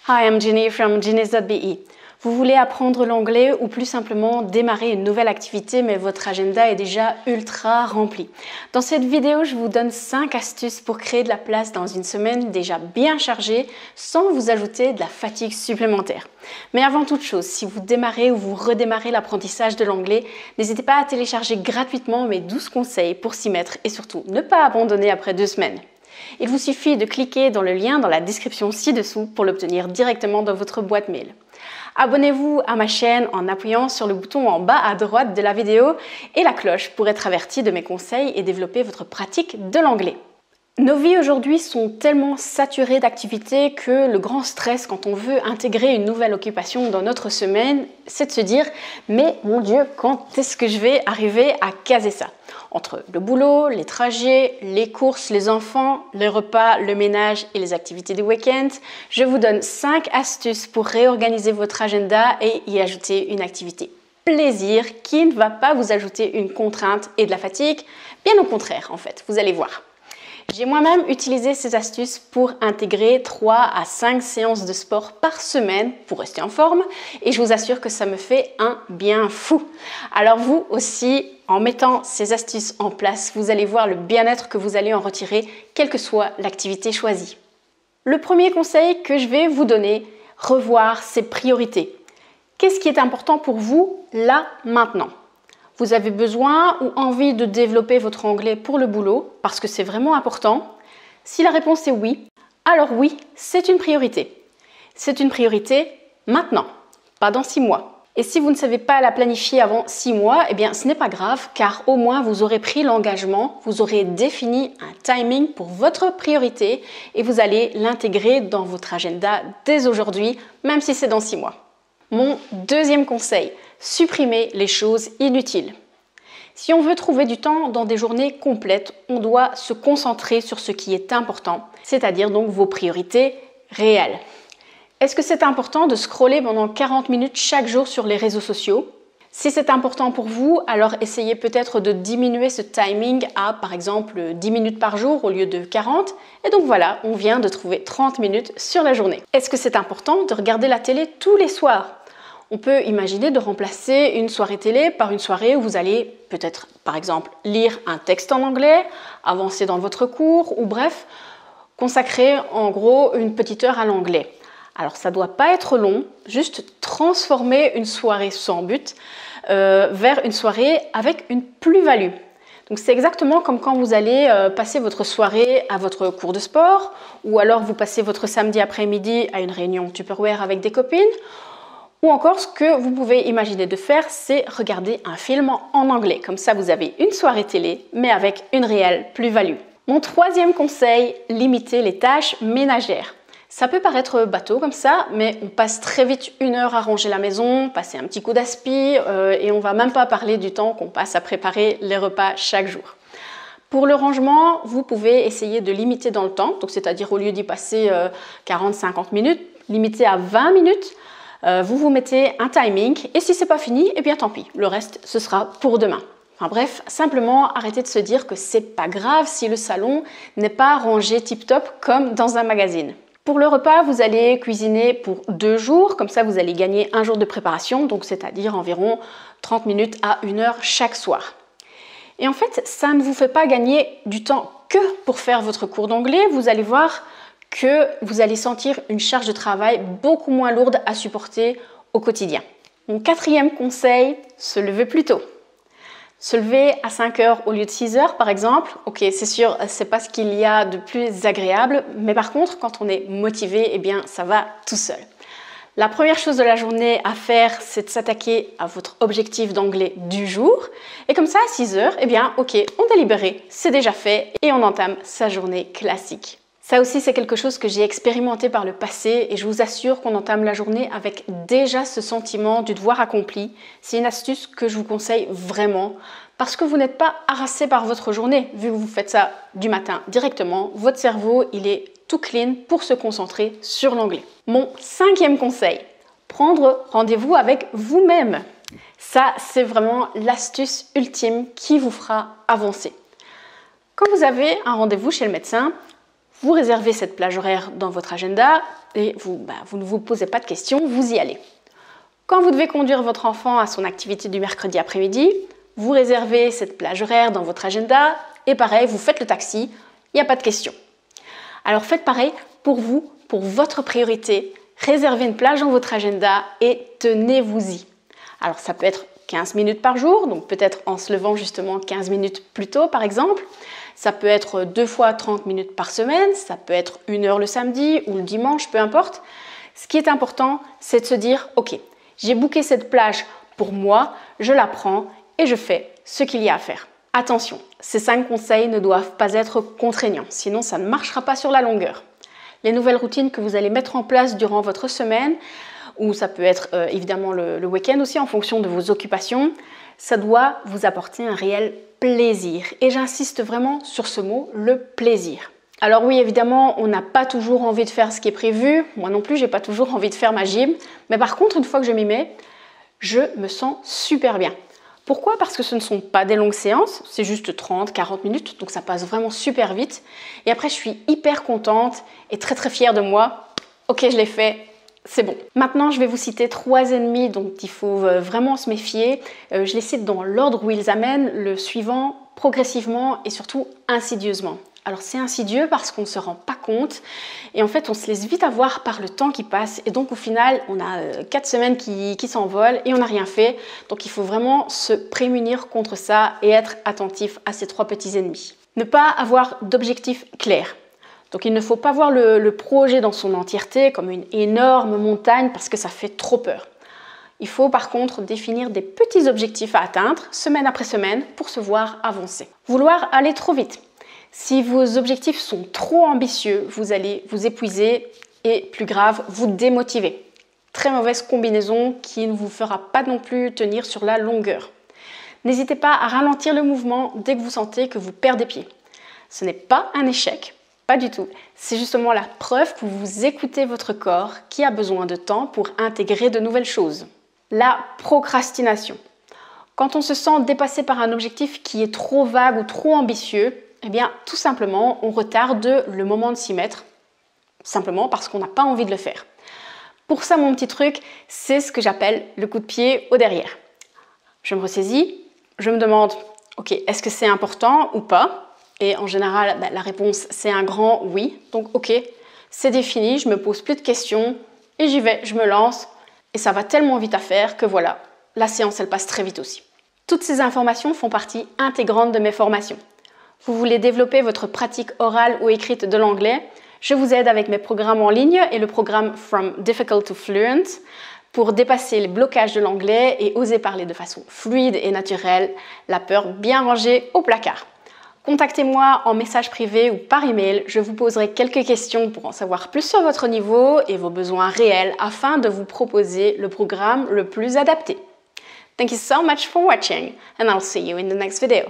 Hi, I'm Ginny from genies.be. Vous voulez apprendre l'anglais ou plus simplement démarrer une nouvelle activité mais votre agenda est déjà ultra rempli. Dans cette vidéo, je vous donne 5 astuces pour créer de la place dans une semaine déjà bien chargée sans vous ajouter de la fatigue supplémentaire. Mais avant toute chose, si vous démarrez ou vous redémarrez l'apprentissage de l'anglais, n'hésitez pas à télécharger gratuitement mes 12 conseils pour s'y mettre et surtout ne pas abandonner après 2 semaines. Il vous suffit de cliquer dans le lien dans la description ci-dessous pour l'obtenir directement dans votre boîte mail. Abonnez-vous à ma chaîne en appuyant sur le bouton en bas à droite de la vidéo et la cloche pour être averti de mes conseils et développer votre pratique de l'anglais. Nos vies aujourd'hui sont tellement saturées d'activités que le grand stress quand on veut intégrer une nouvelle occupation dans notre semaine, c'est de se dire « mais mon Dieu, quand est-ce que je vais arriver à caser ça ?» Entre le boulot, les trajets, les courses, les enfants, les repas, le ménage et les activités du week-end, je vous donne 5 astuces pour réorganiser votre agenda et y ajouter une activité plaisir qui ne va pas vous ajouter une contrainte et de la fatigue, bien au contraire en fait, vous allez voir. J'ai moi-même utilisé ces astuces pour intégrer 3 à 5 séances de sport par semaine pour rester en forme et je vous assure que ça me fait un bien fou. Alors vous aussi, en mettant ces astuces en place, vous allez voir le bien-être que vous allez en retirer, quelle que soit l'activité choisie. Le premier conseil que je vais vous donner, revoir ses priorités. Qu'est-ce qui est important pour vous là, maintenant ? Vous avez besoin ou envie de développer votre anglais pour le boulot parce que c'est vraiment important? Si la réponse est oui, alors oui, c'est une priorité. C'est une priorité maintenant, pas dans 6 mois. Et si vous ne savez pas la planifier avant 6 mois, eh bien ce n'est pas grave car au moins vous aurez pris l'engagement, vous aurez défini un timing pour votre priorité et vous allez l'intégrer dans votre agenda dès aujourd'hui, même si c'est dans 6 mois. Mon deuxième conseil, supprimez les choses inutiles. Si on veut trouver du temps dans des journées complètes, on doit se concentrer sur ce qui est important, c'est-à-dire donc vos priorités réelles. Est-ce que c'est important de scroller pendant 40 minutes chaque jour sur les réseaux sociaux? Si c'est important pour vous, alors essayez peut-être de diminuer ce timing à par exemple 10 minutes par jour au lieu de 40. Et donc voilà, on vient de trouver 30 minutes sur la journée. Est-ce que c'est important de regarder la télé tous les soirs? On peut imaginer de remplacer une soirée télé par une soirée où vous allez peut-être, par exemple, lire un texte en anglais, avancer dans votre cours ou bref, consacrer en gros une petite heure à l'anglais. Alors ça ne doit pas être long, juste transformer une soirée sans but vers une soirée avec une plus-value. Donc c'est exactement comme quand vous allez passer votre soirée à votre cours de sport ou alors vous passez votre samedi après-midi à une réunion Tupperware avec des copines. Ou encore, ce que vous pouvez imaginer de faire, c'est regarder un film en anglais. Comme ça, vous avez une soirée télé, mais avec une réelle plus-value. Mon troisième conseil, limitez les tâches ménagères. Ça peut paraître bateau comme ça, mais on passe très vite 1 heure à ranger la maison, passer un petit coup d'aspi, et on va même pas parler du temps qu'on passe à préparer les repas chaque jour. Pour le rangement, vous pouvez essayer de limiter dans le temps, donc c'est-à-dire au lieu d'y passer 40-50 minutes, limiter à 20 minutes. Vous vous mettez un timing et si c'est pas fini, eh bien tant pis, le reste ce sera pour demain. Enfin bref, simplement arrêtez de se dire que c'est pas grave si le salon n'est pas rangé tip-top comme dans un magazine. Pour le repas, vous allez cuisiner pour 2 jours, comme ça vous allez gagner 1 jour de préparation, donc c'est-à-dire environ 30 minutes à 1 heure chaque soir. Et en fait, ça ne vous fait pas gagner du temps que pour faire votre cours d'anglais, vous allez voir que vous allez sentir une charge de travail beaucoup moins lourde à supporter au quotidien. Mon 4e conseil, se lever plus tôt. Se lever à 5 heures au lieu de 6 heures par exemple, ok c'est sûr, c'est pas ce qu'il y a de plus agréable, mais par contre quand on est motivé, eh bien ça va tout seul. La première chose de la journée à faire, c'est de s'attaquer à votre objectif d'anglais du jour. Et comme ça à 6 heures, eh bien ok, on est libéré, c'est déjà fait et on entame sa journée classique. Ça aussi, c'est quelque chose que j'ai expérimenté par le passé et je vous assure qu'on entame la journée avec déjà ce sentiment du devoir accompli. C'est une astuce que je vous conseille vraiment parce que vous n'êtes pas harassé par votre journée. Vu que vous faites ça du matin directement, votre cerveau, il est tout clean pour se concentrer sur l'anglais. Mon 5e conseil, prendre rendez-vous avec vous-même. Ça, c'est vraiment l'astuce ultime qui vous fera avancer. Quand vous avez un rendez-vous chez le médecin, vous réservez cette plage horaire dans votre agenda et vous ne vous posez pas de questions, vous y allez. Quand vous devez conduire votre enfant à son activité du mercredi après-midi, vous réservez cette plage horaire dans votre agenda et pareil, vous faites le taxi, il n'y a pas de question. Alors faites pareil pour vous, pour votre priorité, réservez une plage dans votre agenda et tenez-vous-y. Alors ça peut être 15 minutes par jour, donc peut-être en se levant justement 15 minutes plus tôt par exemple. Ça peut être 2 fois 30 minutes par semaine, ça peut être 1 heure le samedi ou le dimanche, peu importe. Ce qui est important, c'est de se dire, ok, j'ai booké cette plage pour moi, je la prends et je fais ce qu'il y a à faire. Attention, ces 5 conseils ne doivent pas être contraignants, sinon ça ne marchera pas sur la longueur. Les nouvelles routines que vous allez mettre en place durant votre semaine, ou ça peut être évidemment le week-end aussi en fonction de vos occupations, ça doit vous apporter un réel plaisir. Et j'insiste vraiment sur ce mot, le plaisir. Alors oui, évidemment, on n'a pas toujours envie de faire ce qui est prévu. Moi non plus, j'ai pas toujours envie de faire ma gym. Mais par contre, une fois que je m'y mets, je me sens super bien. Pourquoi? Parce que ce ne sont pas des longues séances, c'est juste 30-40 minutes, donc ça passe vraiment super vite. Et après, je suis hyper contente et très très fière de moi. Ok, je l'ai fait, c'est bon. Maintenant, je vais vous citer 3 ennemis dont il faut vraiment se méfier. Je les cite dans l'ordre où ils amènent, le suivant progressivement et surtout insidieusement. Alors c'est insidieux parce qu'on ne se rend pas compte et en fait on se laisse vite avoir par le temps qui passe et donc au final on a 4 semaines qui s'envolent et on n'a rien fait. Donc il faut vraiment se prémunir contre ça et être attentif à ces 3 petits ennemis. Ne pas avoir d'objectif clair. Donc il ne faut pas voir le projet dans son entièreté comme une énorme montagne parce que ça fait trop peur. Il faut par contre définir des petits objectifs à atteindre semaine après semaine pour se voir avancer. Vouloir aller trop vite. Si vos objectifs sont trop ambitieux, vous allez vous épuiser et, plus grave, vous démotiver. Très mauvaise combinaison qui ne vous fera pas non plus tenir sur la longueur. N'hésitez pas à ralentir le mouvement dès que vous sentez que vous perdez pied. Ce n'est pas un échec, pas du tout. C'est justement la preuve que vous écoutez votre corps qui a besoin de temps pour intégrer de nouvelles choses. La procrastination. Quand on se sent dépassé par un objectif qui est trop vague ou trop ambitieux, eh bien, tout simplement, on retarde le moment de s'y mettre, simplement parce qu'on n'a pas envie de le faire. Pour ça, mon petit truc, c'est ce que j'appelle le coup de pied au derrière. Je me ressaisis, je me demande, ok, est-ce que c'est important ou pas? Et en général, la réponse, c'est un grand oui. Donc, ok, c'est défini, je me pose plus de questions et j'y vais, je me lance. Et ça va tellement vite à faire que voilà, la séance, elle passe très vite aussi. Toutes ces informations font partie intégrante de mes formations. Vous voulez développer votre pratique orale ou écrite de l'anglais? Je vous aide avec mes programmes en ligne et le programme From Difficult to Fluent pour dépasser les blocages de l'anglais et oser parler de façon fluide et naturelle, la peur bien rangée au placard. Contactez-moi en message privé ou par email, je vous poserai quelques questions pour en savoir plus sur votre niveau et vos besoins réels afin de vous proposer le programme le plus adapté. Thank you so much for watching and I'll see you in the next video.